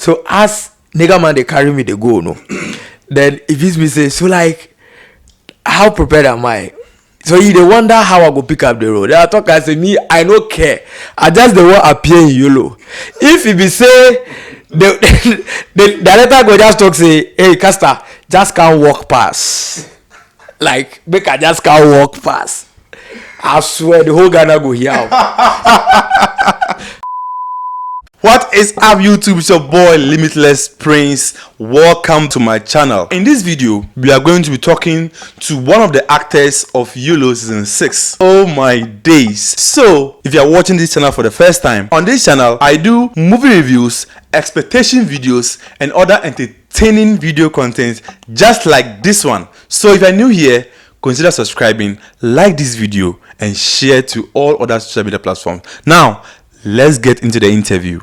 So as nigga man they carry me, they go no. Then if it's me say, so like, how prepared am I? So they wonder how I go pick up the road. They are talking, I say, me, I no care. I just the one appear in Yolo. If it be say, the director go just talk say, hey, Castar, just can't walk past. Like, make I just can't walk past. I swear the whole Ghana go here. What is up, YouTube? It's your boy Limitless Prince. Welcome to my channel. In this video, we are going to be talking to one of the actors of Yolo season 6. Oh my days. So, if you are watching this channel for the first time, on this channel, I do movie reviews, expectation videos, and other entertaining video content just like this one. So, if you're new here, consider subscribing, like this video, and share to all other social media platforms. Now, let's get into the interview.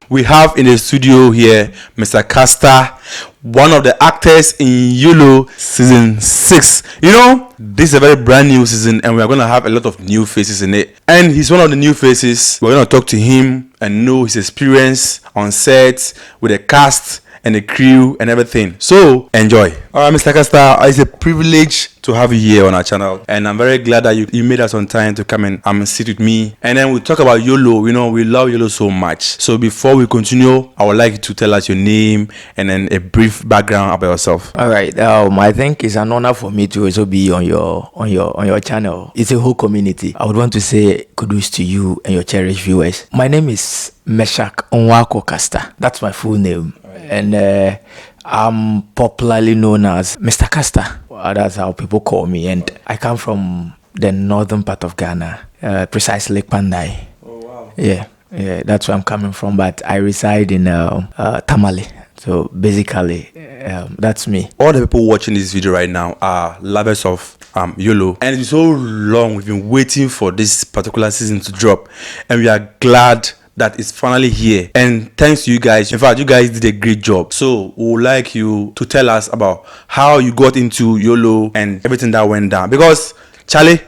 We have in the studio here Mistar Castar, one of the actors in Yolo season 6. You know, this is a very brand new season and we are going to have a lot of new faces in it. And he's one of the new faces. We're going to talk to him and know his experience on set with the cast and the crew and everything. So enjoy. Alright, Mistar Castar, it's a privilege to have you here on our channel, and I'm very glad that you made us on time to come and sit with me, and then we talk about Yolo. You know, we love Yolo so much. So before we continue, I would like you to tell us your name and then a brief background about yourself. All right. I think it's an honor for me to also be on your channel. It's a whole community. I would want to say kudos to you and your cherished viewers. My name is Mistar Castar. That's my full name. And I'm popularly known as Mistar Castar. That's how people call me. And I come from the northern part of Ghana, precisely Pandai. Oh, wow. Yeah, that's where I'm coming from. But I reside in Tamale. So basically, that's me. All the people watching this video right now are lovers of Yolo. And it's so long. We've been waiting for this particular season to drop. And we are glad that is finally here, and thanks to you guys. In fact, you guys did a great job. So we would like you to tell us about how you got into Yolo and everything that went down, because Charlie,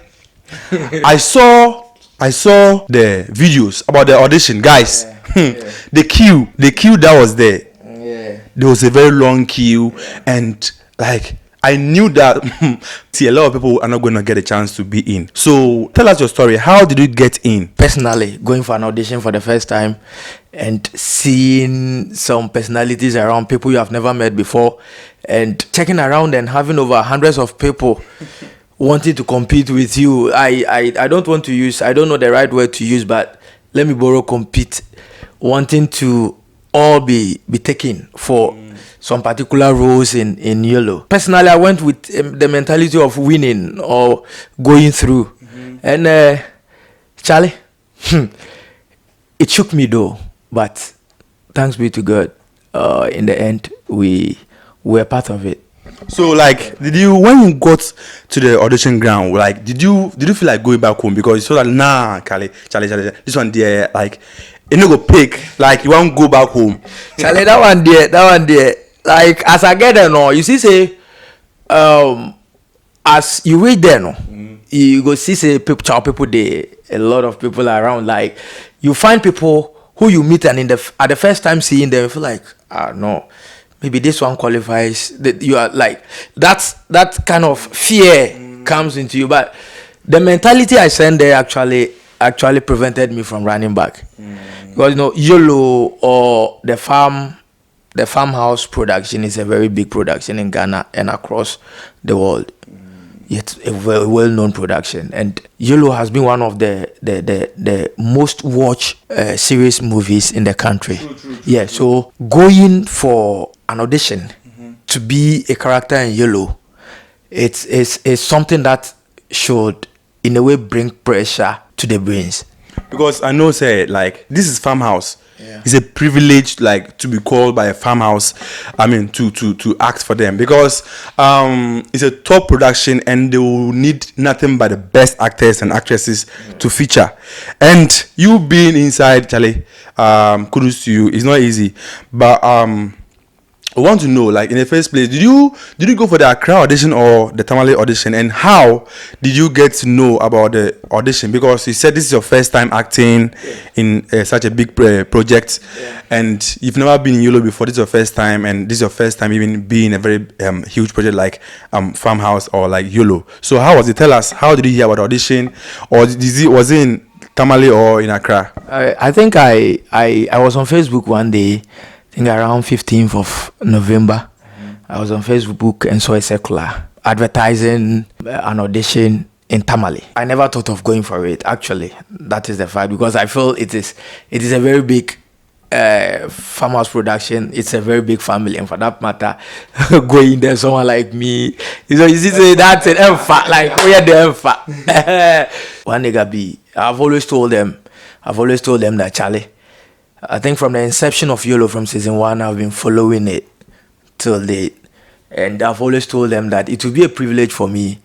I saw the videos about the audition, guys. The queue that was there. There was a very long queue, and like I knew that see, a lot of people are not going to get a chance to be in. So tell us your story. How did you get in? Personally, going for an audition for the first time and seeing some personalities around, people you have never met before, and checking around and having over hundreds of people wanting to compete with you. I don't want to use, I don't know the right word to use, but let me borrow compete, wanting to all be taken for some particular roles in Yolo. Personally, I went with the mentality of winning or going through. And Charlie, it shook me though, but thanks be to God, in the end we were part of it. So like, when you got to the audition ground, like did you feel like going back home, because you saw that nah, Charlie, this one there, like you no go pick, like you won't go back home. Charlie, that one there. Like as I get there, no, you see, say, as you read there, no, you go see, say, people there, a lot of people around. Like you find people who you meet, and at the first time seeing them, you feel like, no, maybe this one qualifies. That you are like that kind of fear comes into you. But the mentality I sent there actually prevented me from running back, because you know Yolo or the farmhouse production is a very big production in Ghana and across the world. It's a very well-known production, and Yolo has been one of the most watched series movies in the country. True. Yeah, so going for an audition to be a character in Yolo, it's something that should in a way bring pressure to the brains. Because I know, say, like, this is farmhouse. Yeah. It's a privilege, like, to be called by a farmhouse. I mean, to act for them, because it's a top production and they will need nothing but the best actors and actresses to feature. And you being inside, Charlie, kudos to you. It's not easy, but I want to know, like in the first place, did you go for the Accra audition or the Tamale audition, and how did you get to know about the audition? Because you said this is your first time acting in such a big project, and you've never been in Yolo before. This is your first time, and this is your first time even being in a very huge project like Farmhouse or like Yolo. So how was it? Tell us, how did you hear about the audition, or was it in Tamale or in Accra? I think I was on Facebook one day, I think around 15th of November. I was on Facebook and saw a circular advertising an audition in Tamale. I never thought of going for it. Actually, that is the fact, because I feel it is a very big farmhouse production. It's a very big family, and for that matter, going there, someone like me, you see, that's an empha, like we are the empha. One nigga be. I've always told them that, Charlie, I think from the inception of Yolo, from season 1, I've been following it till date, and I've always told them that it will be a privilege for me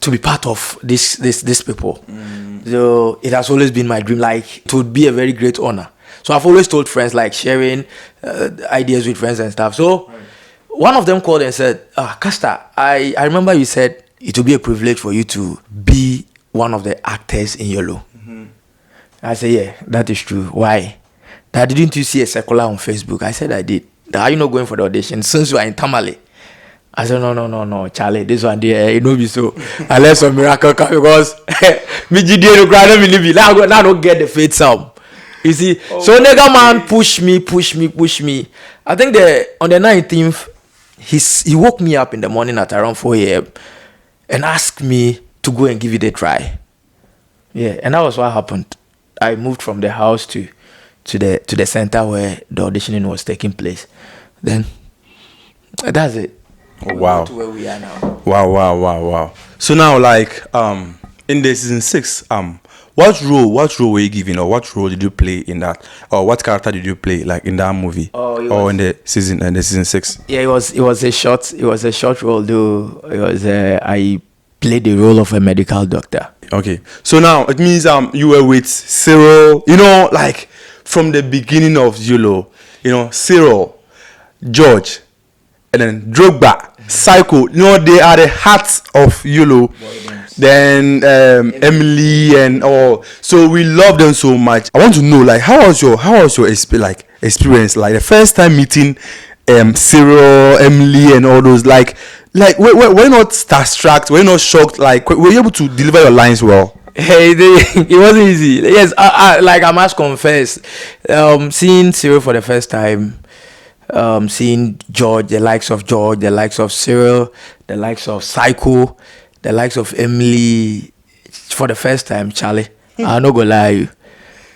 to be part of this people. So it has always been my dream. Like, it would be a very great honor. So I've always told friends, like sharing ideas with friends and stuff. So one of them called and said, Castar, I remember you said it will be a privilege for you to be one of the actors in Yolo. I said, yeah, that is true. Why? That didn't you see a circular on Facebook? I said I did. Are you not going for the audition since you are in Tamale? I said, no, Charlie, this one there, it no be so. Unless some miracle come, because me now don't get the faith sound. You see, so nigga man push me. I think on the 19th, he woke me up in the morning at around 4 a.m. and asked me to go and give it a try. Yeah, and that was what happened. I moved from the house to the center where the auditioning was taking place. Then that's it. Wow. To where we are now. Wow. So now, like, in the season 6, what role were you given, or what role did you play in that, or what character did you play, like in that movie, or in the season 6? Yeah, it was a short role, though. It was I played the role of a medical doctor. Okay, so now it means you were with Cyril, like from the beginning of Yolo, Cyril, George, and then Drogba, Psycho, they are the hearts of Yolo. Then Emily and all. So we love them so much. I want to know, like, how was your experience, like the first time meeting Cyril, Emily, and all those, like we're not starstruck, we're not shocked, like were you able to deliver your lines well? Hey, it wasn't easy. Yes, I must confess, seeing Cyril for the first time, seeing George, the likes of George, the likes of Cyril, the likes of Psycho, the likes of Emily, for the first time, Charlie, I'm not gonna lie to you.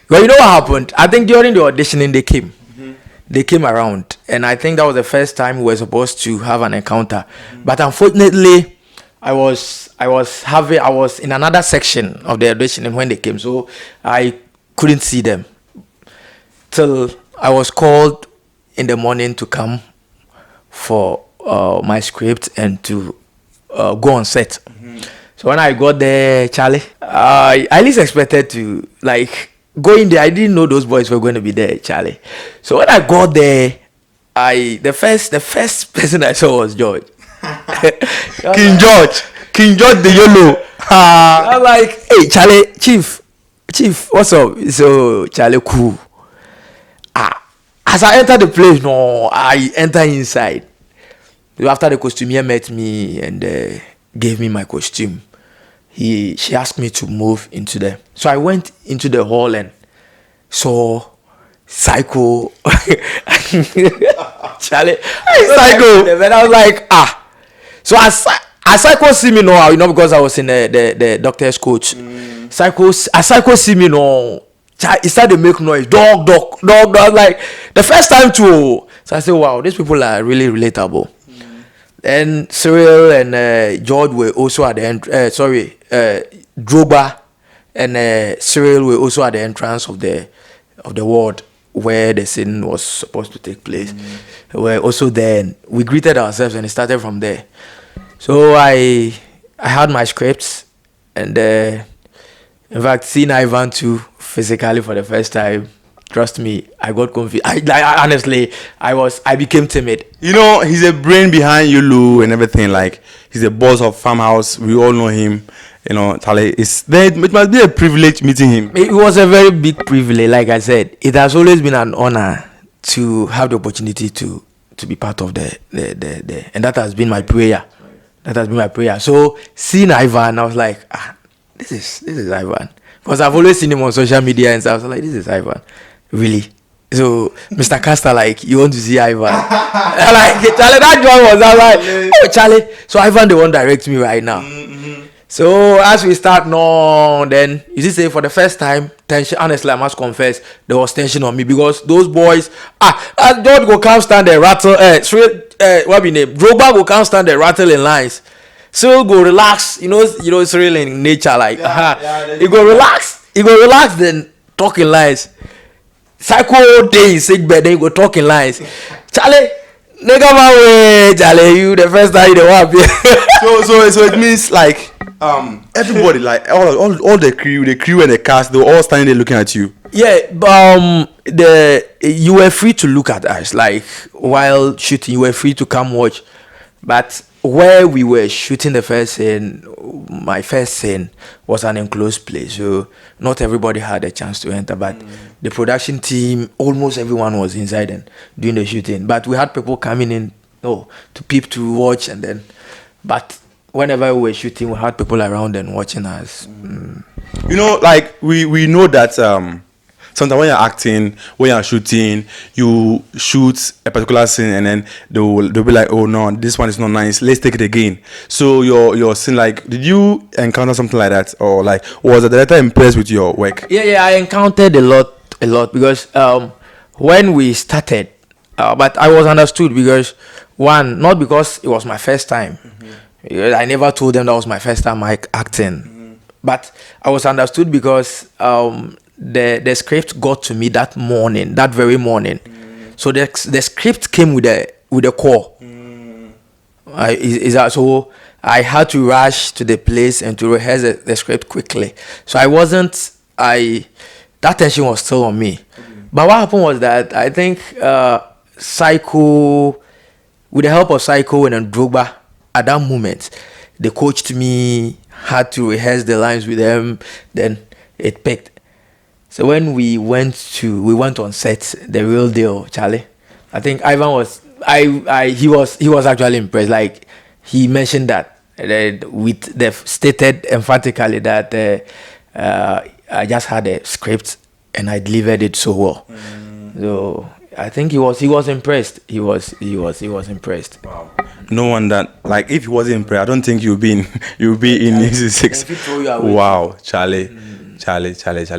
But you know what happened? I think during the auditioning, they came. They came around, and I think that was the first time we were supposed to have an encounter. But unfortunately, I was in another section of the auditioning when they came, so I couldn't see them till I was called in the morning to come for my script and to go on set. So when I got there, Charlie, I at least expected to go in there. I didn't know those boys were going to be there, Charlie. So when I got there, the first person I saw was George. King George the Yolo. I was like, hey, Charlie, Chief, what's up? So Charlie, cool. As I entered the place, I enter inside. After the costumier met me and gave me my costume, she asked me to move into there. So I went into the hall and saw Psycho. Charlie, Psycho. And I was like, So as Psycho see me now, because I was in the doctor's coach. Psycho see me now, he started to make noise. Dog. Like the first time too. So I said, wow, these people are really relatable. And Cyril and George were also at the entrance. Drogba and Cyril were also at the entrance of the ward where the scene was supposed to take place. We're also there, and we greeted ourselves, and it started from there. So I had my scripts, and in fact, seeing Ivan too physically for the first time. Trust me, I got confused. Honestly, I became timid. You know, he's a brain behind Yolo and everything. Like, he's a boss of Farmhouse. We all know him. You know, Charlie, it must be a privilege meeting him. It was a very big privilege. Like I said, it has always been an honor to have the opportunity to be part of the and that has been my prayer. That has been my prayer. So seeing Ivan, I was like, this is Ivan, because I've always seen him on social media, and so I was like, this is Ivan, really. So Mistar Castar, like, you want to see Ivan? Like, Charlie, that joy was, I was like, oh Charlie. So Ivan, the one direct me right now. So as we start now, then you see, say for the first time, tension. Honestly, I must confess, there was tension on me, because those boys, George go can't stand the rattle. What be name? Drogba go can't stand the rattle in lines. So go relax. You know, it's really in nature. Like, he go relax. Then talk in lines. Psycho day sick bed. Then he go talk in lines. Charlie. Nigga, my way, Charlie, you the first time you the one. So it means like everybody, like all the crew and the cast, they were all standing there looking at you. Yeah, you were free to look at us, like while shooting, you were free to come watch. But where we were shooting the first scene, my first scene was an enclosed place, so not everybody had a chance to enter. But the production team, almost everyone was inside and doing the shooting. But we had people coming in, to peep, to watch, and then. But whenever we were shooting, we had people around and watching us. You know, like we know that sometimes when you're acting, when you're shooting, you shoot a particular scene and then they'll be like, oh no, this one is not nice, let's take it again. So your scene, like, did you encounter something like that, or like was the director impressed with your work? Yeah, I encountered a lot because when we started, but I was understood because one, not because it was my first time. I never told them that was my first time acting, but I was understood because the script got to me that very morning. So the script came with the core. So I had to rush to the place and to rehearse the script quickly. So that tension was still on me. But what happened was that I think Psycho, with the help of Psycho and Drogba, at that moment, they coached me, had to rehearse the lines with them, then it picked. So when we went on set, the real deal, Charlie. I think Ivan he was actually impressed. Like, he mentioned that stated emphatically that I just had a script and I delivered it so well. So I think he was impressed. He was impressed. Wow. No wonder, like, if he wasn't impressed, I don't think you'll be in Easy 6. Wow, Charlie.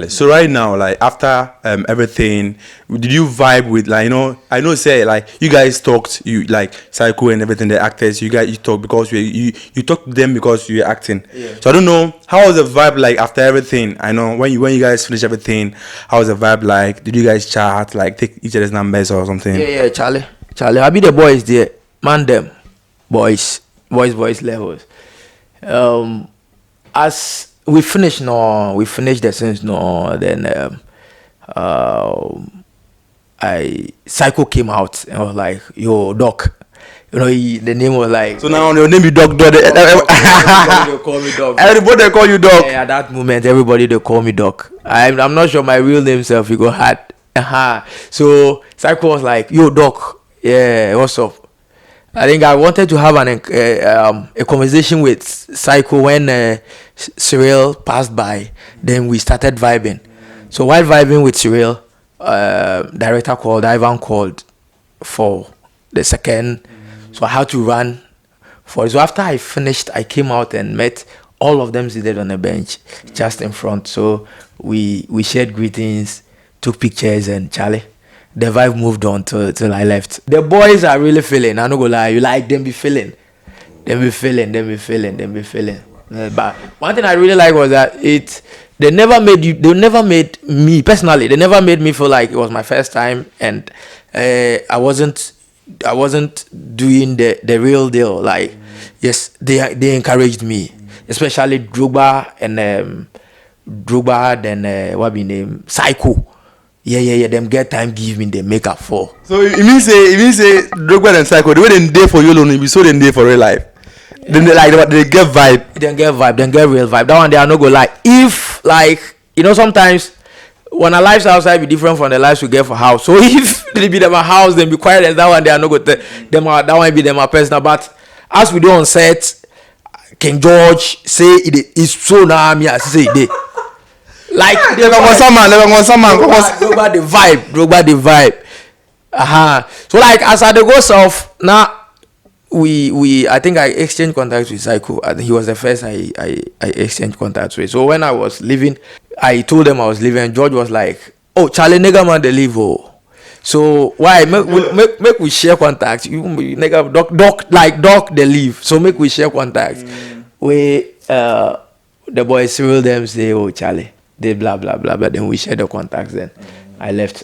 So right now, like, after everything, did you vibe with, like, I know, say, like, you guys talked, you like Psycho and everything, the actors, you talk because you talked to them because you're acting. Yeah. So I don't know, how was the vibe like after everything? I know when you guys finish everything, how was the vibe like? Did you guys chat, like take each other's numbers or something? Yeah, Charlie, I be the boys there, man them, boys levels. As we finished the scenes then Psycho came out and was like, yo, Doc. The name was like, so now your name is Doc. Everybody call me Doc. Everybody call you Doc. Yeah, at that moment, everybody they call me Doc. I'm not sure my real name self. You go hard. So Psycho was like, yo, Doc. Yeah, what's up? I think I wanted to have a conversation with Psycho when Cyril passed by. Then we started vibing. So while vibing with Cyril, director Ivan called for the second. So I had to run for it. So after I finished, I came out and met all of them seated on a bench just in front. So we shared greetings, took pictures, and Charlie, the vibe moved on till I left. The boys are really feeling. I'm not gonna lie, you like them be feeling. But one thing I really like was that they never made me personally, they never made me feel like it was my first time and I wasn't doing the real deal. Like, yes, they encouraged me, especially Drogba, then what be name, Psycho. Yeah. Them get time give me, they make up for. So it means say Drogba and Psycho, the way they dey for Yolo, no be so they dey for real life. Then they get vibe. Then get real vibe. That one they are not go like. If like sometimes when our lives outside be different from the lives we get for house. So if they be them a house, then be quiet as that one they are not go them that one be them a personal. But as we do on set, King George say it is so now me as say it. Like Drogba the vibe. So like as I go south now, we I think I exchanged contacts with Psycho. I think he was the first I exchanged contacts with. So when I was leaving, I told them I was leaving. George was like, "Oh, Charlie, nigga man, they leave. Oh, so why make we share contacts? You nigga doc they leave. So make we share contacts. We the boys will them say, oh Charlie, they blah blah blah blah. Then we share the contacts. Then I left.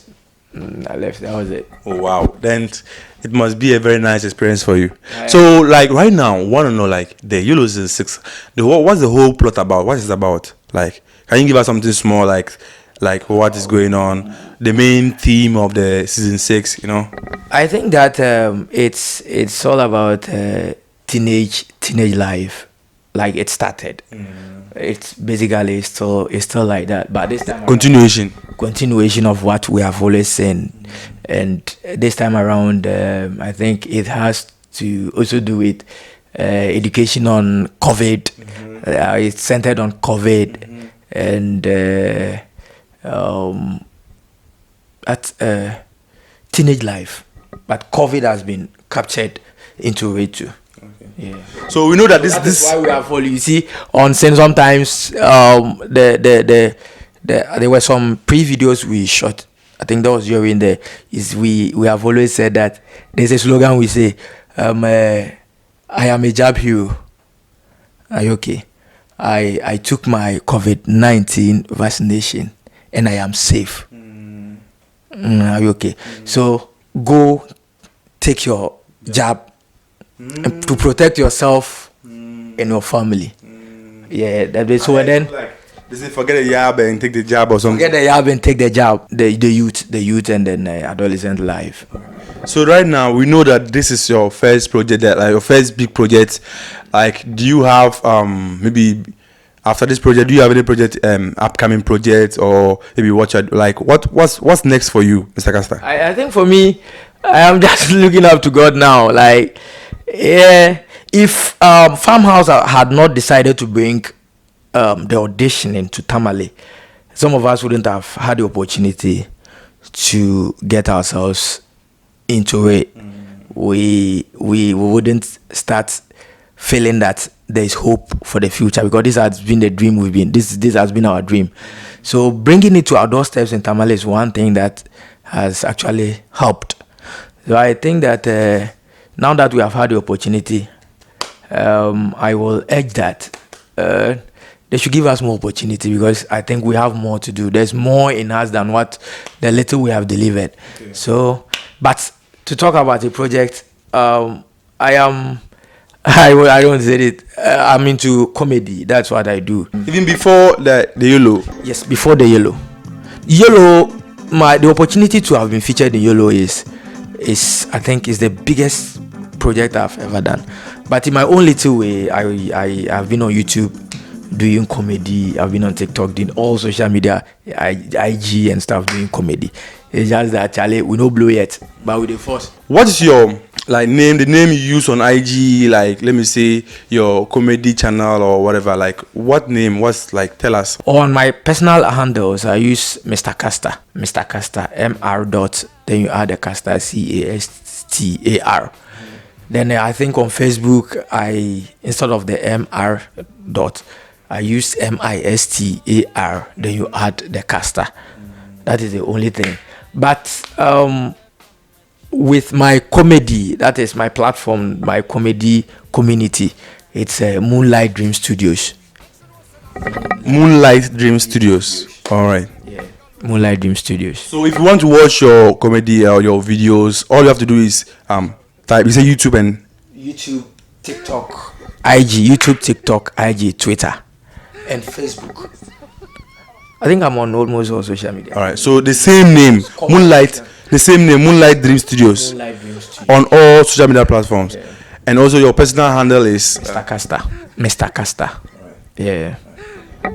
That was it. Oh wow! Then it must be a very nice experience for you. So like right now, want to know like the Yolo season 6. What's the whole plot about? What is it about? Like, can you give us something small like what is going on? The main theme of the season 6, I think that it's all about teenage life. Like it started. It's basically still like that, but this time continuation of what we have always seen, and this time around I think it has to also do with education on COVID. It's centered on COVID and at teenage life, but COVID has been captured into it too. Yeah. So we know that this is why we have followed. You see, on scene sometimes there were some pre-videos we shot. I think that was during the we have always said that there's a slogan we say, I am a jab hero. Are you okay? I took my COVID-19 vaccination and I am safe. Are you okay? So go take your jab. To protect yourself and your family. Yeah, that is so. And then they say forget the jab and take the jab or something. Forget the jab and take the jab. The youth and then adolescent life. So right now we know that this is your first project, your first big project. Like, do you have maybe after this project, do you have any project upcoming project, or maybe what's next for you, Mr. Castar? I think for me, I am just looking up to God now. Like, yeah, if Farmhouse had not decided to bring the audition into Tamale, some of us wouldn't have had the opportunity to get ourselves into it. We wouldn't start feeling that there is hope for the future, because this has been the dream we've been. This has been our dream. So bringing it to our doorsteps in Tamale is one thing that has actually helped. So I think that now that we have had the opportunity, I will urge that they should give us more opportunity, because I think we have more to do. There's more in us than what the little we have delivered. Okay. So, but to talk about the project, I don't say it. I'm into comedy. That's what I do. Even before the Yolo? Yes, before the Yolo. The opportunity to have been featured in Yolo is I think is the biggest project I've ever done. But in my own little way, I have been on YouTube doing comedy. I've been on TikTok doing all social media, IG and stuff, doing comedy. It's just that Charlie, we no blow yet, but with the force. What is your name? The name you use on IG, let me say your comedy channel or whatever. What name? Tell us. On my personal handles, I use Mistar Castar. Mistar Castar, MR. Then you add the Castar, CASTAR. Then I think on Facebook, instead of the MR. I use MISTAR. Then you add the Castar. That is the only thing. But with my comedy, that is my platform, my comedy community, it's Moonlight Dream Studios. Moonlight Dream Studios. All right. Yeah. Moonlight Dream Studios. So if you want to watch your comedy or your videos, all you have to do is type. You say YouTube, TikTok, IG, YouTube, TikTok, IG, Twitter, and Facebook. I think I'm on almost all social media. All right. So the same name, Moonlight. The same name, Moonlight Dream Studios. Moonlight Dream Studios. On all social media platforms. Yeah. And also your personal handle is Mistar Castar. Mistar Castar. Right. Yeah.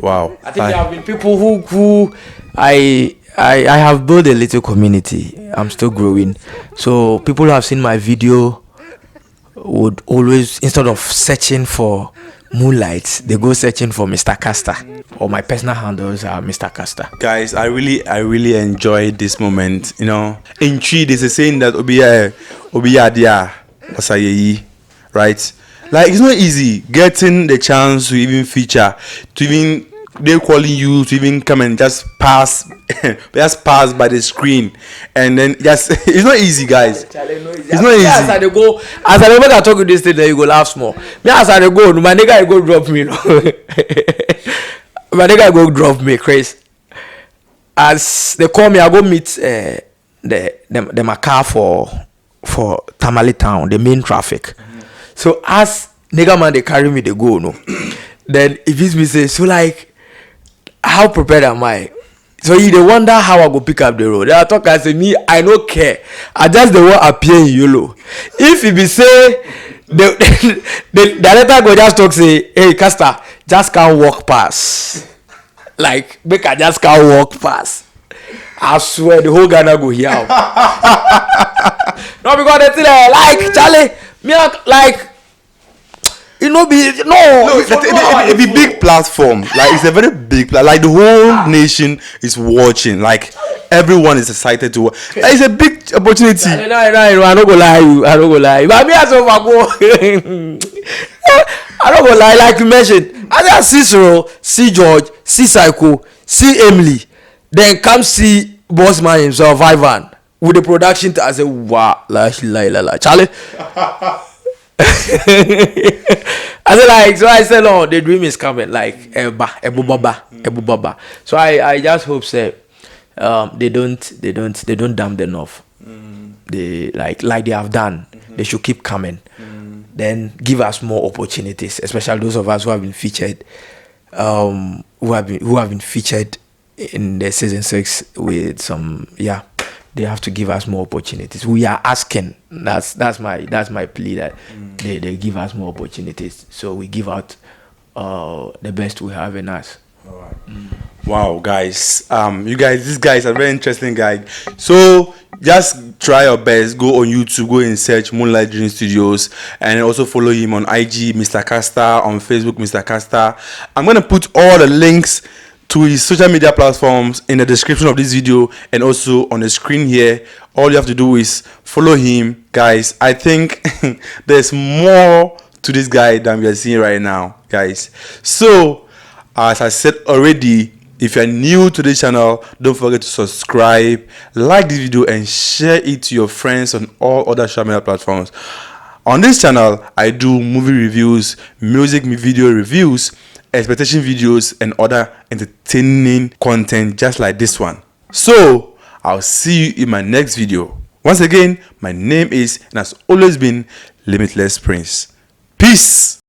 Wow. I think there have been people who I have built a little community. I'm still growing. So people who have seen my video would always, instead of searching for Moonlight, they go searching for Mistar Castar, or my personal handles are Mistar Castar. Guys, I really enjoyed this moment. You know, in Tree there's a saying that obiya dia wasayeyi, right? Like, it's not easy getting the chance to even feature, to even they're calling you to even come and just pass by the screen, and then just it's not easy, guys. It's not easy. As I go I talk with this thing, then you go laugh small. Me as I go, my nigga go drop me. My nigga go drop me, Chris. As they call me, I go meet the car for Tamale Town, the main traffic. So as nigga man they carry me, they go no. Then if it's me say, so like, how prepared am I? So they wonder how I go pick up the road. They talk and say, me, I don't care. I just the one appear in Yolo. If it be say the director go just talk say, hey Castar, just can't walk past. Like, make I just can't walk past. I swear the whole Ghana go here. No, because they say like Charlie, me like. It no be it be big platform. Like, it's a very big like the whole nation is watching. Like, everyone is excited to watch. Like, it's a big opportunity. No, I don't go lie you. I don't go lie. But me as of I don't go lie. Like you mentioned, I just see Cicero, see George, see Psycho, see Emily, then come see Bossman himself, Ivan, with the production. I say, wow, la Charlie. I said like, so I said, oh, the dream is coming, like Ebu Baba. So I just hope say they don't damn them off. They like they have done. They should keep coming. Then give us more opportunities, especially those of us who have been featured, who have been featured in the season 6 with some They have to give us more opportunities. We are asking. That's my plea, that they give us more opportunities. So we give out the best we have in us. All right. Wow, guys. These guys are very interesting guys. So just try your best. Go on YouTube. Go and search Moonlight Dream Studios, and also follow him on IG, Mistar Castar, on Facebook, Mistar Castar. I'm gonna put all the links to his social media platforms in the description of this video, and also on the screen here. All you have to do is follow him, guys. I think there's more to this guy than we are seeing right now, guys. So as I said already, if you're new to this channel, don't forget to subscribe, like this video, and share it to your friends on all other social media platforms. On this channel, I do movie reviews, music video reviews, expectation videos, and other entertaining content just like this one. So I'll see you in my next video. Once again, my name is and has always been Limitless Prince. Peace.